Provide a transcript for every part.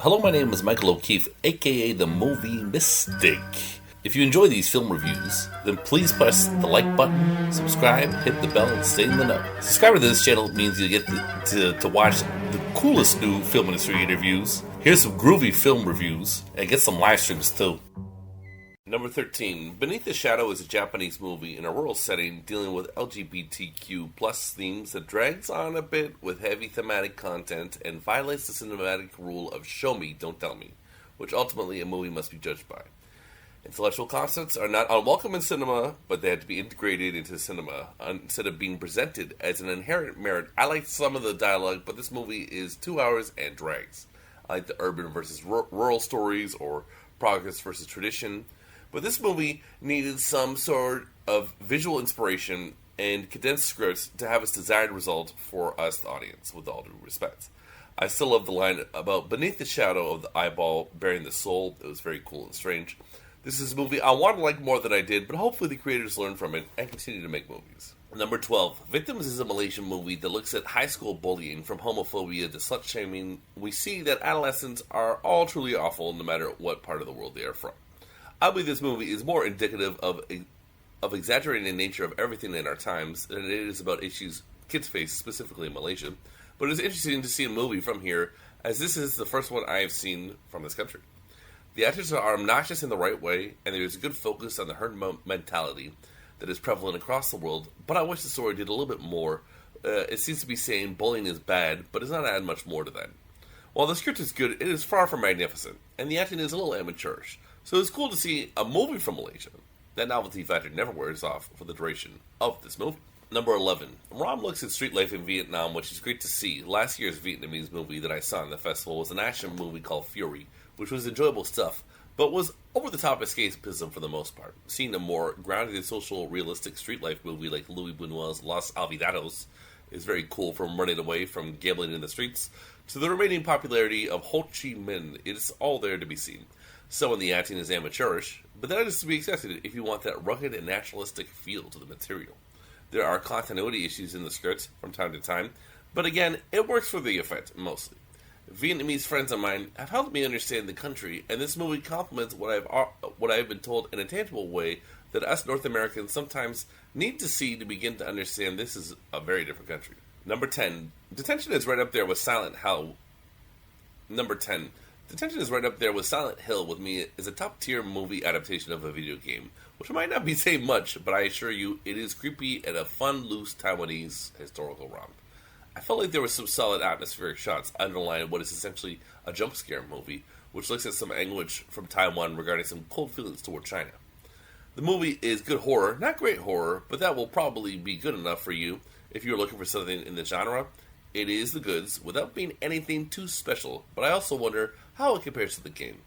Hello, my name is Michael O'Keefe, aka the Movie Mystic. If you enjoy these film reviews, then please press the like button, subscribe, hit the bell, and stay in the know. Subscribing to this channel means you get to watch the coolest new film industry interviews, hear some groovy film reviews, and get some live streams too. Number 13. Beneath the Shadow is a Japanese movie in a rural setting dealing with LGBTQ plus themes that drags on a bit with heavy thematic content and violates the cinematic rule of show me, don't tell me, which ultimately a movie must be judged by. Intellectual concepts are not unwelcome in cinema, but they have to be integrated into cinema instead of being presented as an inherent merit. I like some of the dialogue, but this movie is 2 hours and drags. I like the urban versus rural stories or progress versus tradition. But this movie needed some sort of visual inspiration and condensed scripts to have its desired result for us, the audience, with all due respect. I still love the line about beneath the shadow of the eyeball bearing the soul. It was very cool and strange. This is a movie I want to like more than I did, but hopefully the creators learn from it and continue to make movies. Number 12. Victims is a Malaysian movie that looks at high school bullying from homophobia to slut-shaming. We see that adolescents are all truly awful no matter what part of the world they are from. I believe this movie is more indicative of exaggerating the nature of everything in our times than it is about issues kids face, specifically in Malaysia. But it's interesting to see a movie from here, as this is the first one I have seen from this country. The actors are obnoxious in the right way, and there is a good focus on the herd mentality that is prevalent across the world, but I wish the story did a little bit more. It seems to be saying bullying is bad, but it's not adding much more to that. While the script is good, it is far from magnificent, and the acting is a little amateurish. So it's cool to see a movie from Malaysia. That novelty factor never wears off for the duration of this movie. Number 11. Rom looks at street life in Vietnam, which is great to see. Last year's Vietnamese movie that I saw in the festival was an action movie called Fury, which was enjoyable stuff, but was over-the-top escapism for the most part. Seeing a more grounded, social, realistic street life movie like Louis Buñuel's Los Olvidados is very cool, from running away from gambling in the streets to the remaining popularity of Ho Chi Minh. It is all there to be seen. Some of the acting is amateurish, but that is to be expected if you want that rugged and naturalistic feel to the material. There are continuity issues in the script from time to time, but again, it works for the effect, mostly. Vietnamese friends of mine have helped me understand the country, and this movie complements what I've been told in a tangible way that us North Americans sometimes need to see to begin to understand this is a very different country. Number 10. Detention is right up there with Silent Hill. Number 10. Detention is right up there with Silent Hill with me as a top-tier movie adaptation of a video game, which might not be saying much, but I assure you it is creepy and a fun, loose Taiwanese historical romp. I felt like there were some solid atmospheric shots underlying what is essentially a jump scare movie, which looks at some anguish from Taiwan regarding some cold feelings toward China. The movie is good horror, not great horror, but that will probably be good enough for you if you're looking for something in the genre. It is the goods, without being anything too special, but I also wonder how it compares to the game.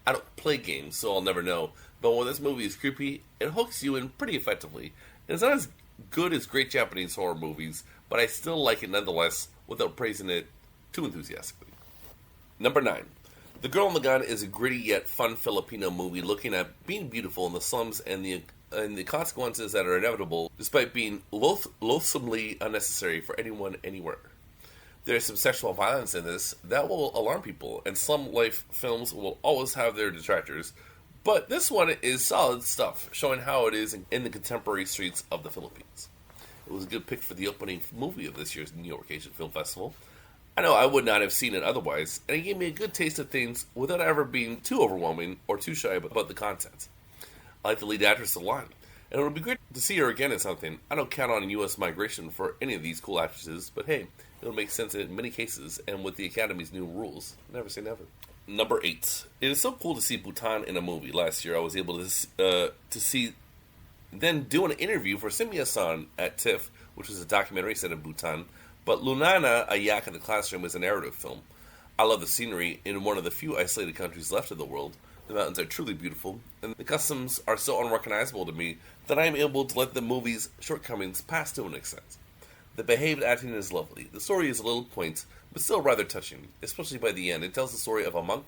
I don't play games, so I'll never know, but when this movie is creepy, it hooks you in pretty effectively. It's not as good as great Japanese horror movies, but I still like it nonetheless, without praising it too enthusiastically. Number 9. The Girl in the Gun is a gritty yet fun Filipino movie looking at being beautiful in the slums and the consequences that are inevitable, despite being loathsomely unnecessary for anyone anywhere. There is some sexual violence in this that will alarm people, and slum life films will always have their detractors, but this one is solid stuff, showing how it is in the contemporary streets of the Philippines. It was a good pick for the opening movie of this year's New York Asian Film Festival. I know I would not have seen it otherwise, and it gave me a good taste of things without ever being too overwhelming or too shy about the content. I like the lead actress a lot, and it would be great to see her again in something. I don't count on U.S. migration for any of these cool actresses, but hey, it'll make sense in many cases, and with the Academy's new rules, never say never. Number 8. It is so cool to see Bhutan in a movie. Last year I was able to see, then do an interview for Simya-san at TIFF, which was a documentary set in Bhutan, but Lunana, A Yak in the Classroom is a narrative film. I love the scenery in one of the few isolated countries left in the world. The mountains are truly beautiful, and the customs are so unrecognizable to me that I am able to let the movie's shortcomings pass to an extent. The behaved acting is lovely. The story is a little quaint, but still rather touching, especially by the end. It tells the story of a monk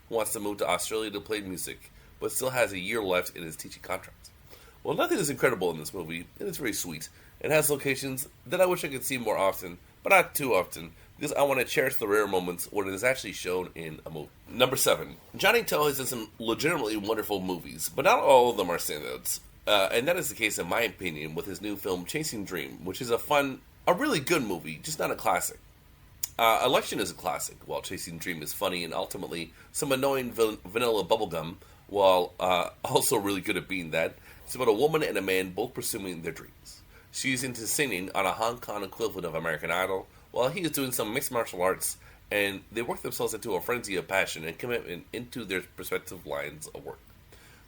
who wants to move to Australia to play music, but still has a year left in his teaching contract. Well, nothing is incredible in this movie, and it's very sweet. It has locations that I wish I could see more often, but not too often, because I want to cherish the rare moments when it is actually shown in a movie. Number 7. Johnny To has done some legitimately wonderful movies, but not all of them are standouts. And that is the case, in my opinion, with his new film Chasing Dream, which is a really good movie, just not a classic. Election is a classic, while Chasing Dream is funny and ultimately some annoying vanilla bubblegum, while also really good at being that. It's about a woman and a man both pursuing their dreams. She's into singing on a Hong Kong equivalent of American Idol, while he is doing some mixed martial arts, and they work themselves into a frenzy of passion and commitment into their respective lines of work.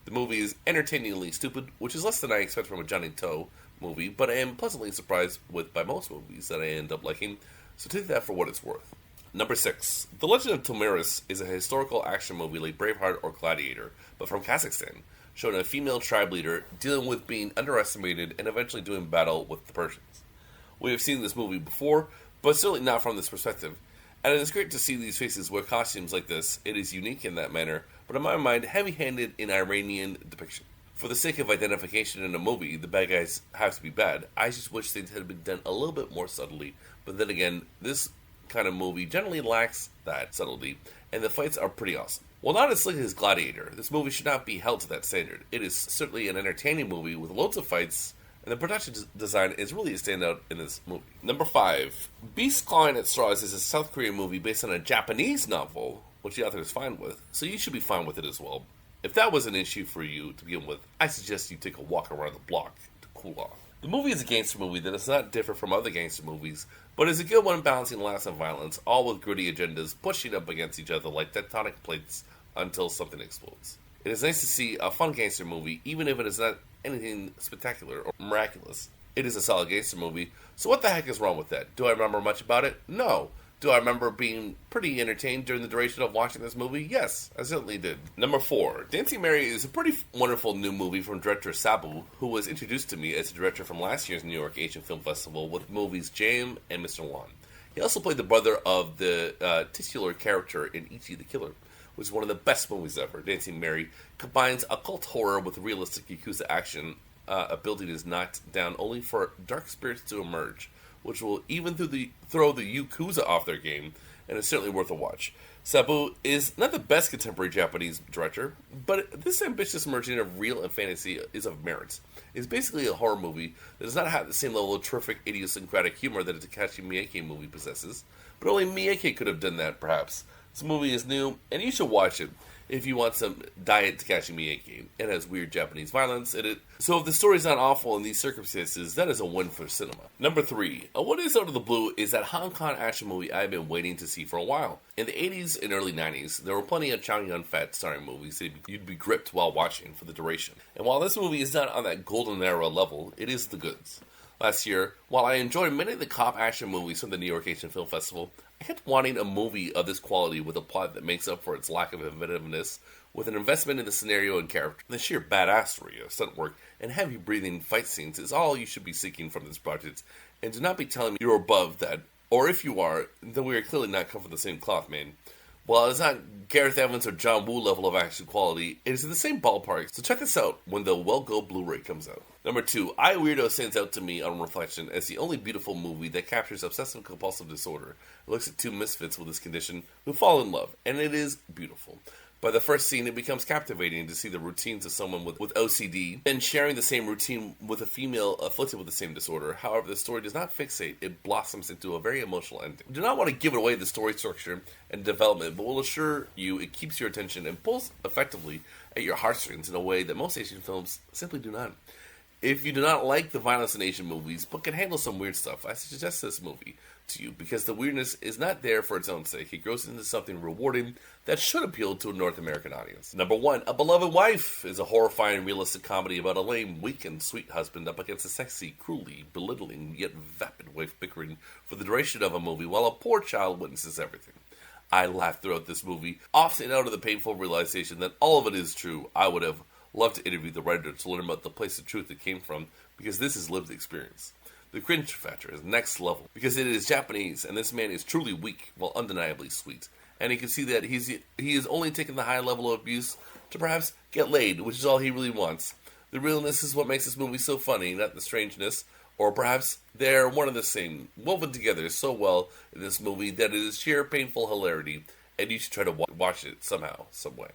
The movie is entertainingly stupid, which is less than I expect from a Johnny To movie, but I am pleasantly surprised with by most movies that I end up liking, so take that for what it's worth. Number 6. The Legend of Tomiris is a historical action movie like Braveheart or Gladiator, but from Kazakhstan, showing a female tribe leader dealing with being underestimated and eventually doing battle with the Persians. We have seen this movie before, but certainly not from this perspective, and it is great to see these faces wear costumes like this. It is unique in that manner, but in my mind, heavy-handed in Iranian depiction. For the sake of identification in a movie, the bad guys have to be bad. I just wish things had been done a little bit more subtly, but then again, this kind of movie generally lacks that subtlety, and the fights are pretty awesome. While not as slick as Gladiator, this movie should not be held to that standard. It is certainly an entertaining movie with loads of fights, and the production design is really a standout in this movie. Number 5. Beast Clawing at Straws is a South Korean movie based on a Japanese novel, which the author is fine with, so you should be fine with it as well. If that was an issue for you to begin with, I suggest you take a walk around the block to cool off. The movie is a gangster movie that does not differ from other gangster movies, but is a good one balancing laughs and violence, all with gritty agendas pushing up against each other like tectonic plates until something explodes. It is nice to see a fun gangster movie, even if it is not anything spectacular or miraculous. It is a solid gangster movie, so what the heck is wrong with that? Do I remember much about it? No. Do I remember being pretty entertained during the duration of watching this movie? Yes, I certainly did. Number 4. Dancing Mary is a pretty wonderful new movie from director Sabu, who was introduced to me as a director from last year's New York Asian Film Festival with movies Jam and Mr. Wan. He also played the brother of the titular character in Ichi the Killer, which is one of the best movies ever. Dancing Mary combines occult horror with realistic Yakuza action. A building is knocked down only for dark spirits to emerge, which will even throw the Yakuza off their game, and it's certainly worth a watch. Sabu is not the best contemporary Japanese director, but this ambitious merging of real and fantasy is of merit. It's basically a horror movie that does not have the same level of terrific idiosyncratic humor that a Takashi Miike movie possesses, but only Miike could have done that, perhaps. This movie is new, and you should watch it if you want some diet Takashi Miike. It has weird Japanese violence in it, so if the story's not awful in these circumstances, that is a win for cinema. Number 3. What is out of the blue is that Hong Kong action movie I've been waiting to see for a while. In the 80s and early 90s, there were plenty of Chow Yun-fat starring movies that you'd be gripped while watching for the duration. And while this movie is not on that golden era level, it is the goods. Last year, while I enjoyed many of the cop action movies from the New York Asian Film Festival, I kept wanting a movie of this quality with a plot that makes up for its lack of inventiveness, with an investment in the scenario and character. The sheer badassery of stunt work and heavy-breathing fight scenes is all you should be seeking from this project, and do not be telling me you're above that, or if you are, then we are clearly not cut from the same cloth, man. While it's not Gareth Evans or John Woo level of action quality, it is in the same ballpark, so check this out when the Well Go Blu-ray comes out. Number 2, I Weirdo stands out to me on reflection as the only beautiful movie that captures obsessive-compulsive disorder. It looks at two misfits with this condition who fall in love, and it is beautiful. By the first scene, it becomes captivating to see the routines of someone with OCD and sharing the same routine with a female afflicted with the same disorder. However, the story does not fixate, it blossoms into a very emotional ending. I do not want to give away the story structure and development, but will assure you it keeps your attention and pulls effectively at your heartstrings in a way that most Asian films simply do not. If you do not like the violence in Asian movies, but can handle some weird stuff, I suggest this movie to you, because the weirdness is not there for its own sake. It grows into something rewarding that should appeal to a North American audience. Number 1, A Beloved Wife is a horrifying, realistic comedy about a lame, weak, and sweet husband up against a sexy, cruelly belittling, yet vapid wife bickering for the duration of a movie while a poor child witnesses everything. I laughed throughout this movie, often out of the painful realization that all of it is true. I would have loved to interview the writer to learn about the place of truth it came from, because this is lived experience. The cringe factor is next level, because it is Japanese, and this man is truly weak, while undeniably sweet. And you can see that he is only taking the high level of abuse to perhaps get laid, which is all he really wants. The realness is what makes this movie so funny, not the strangeness Or perhaps they're one and the same, woven together so well in this movie that it is sheer painful hilarity, and you should try to watch it somehow, some way.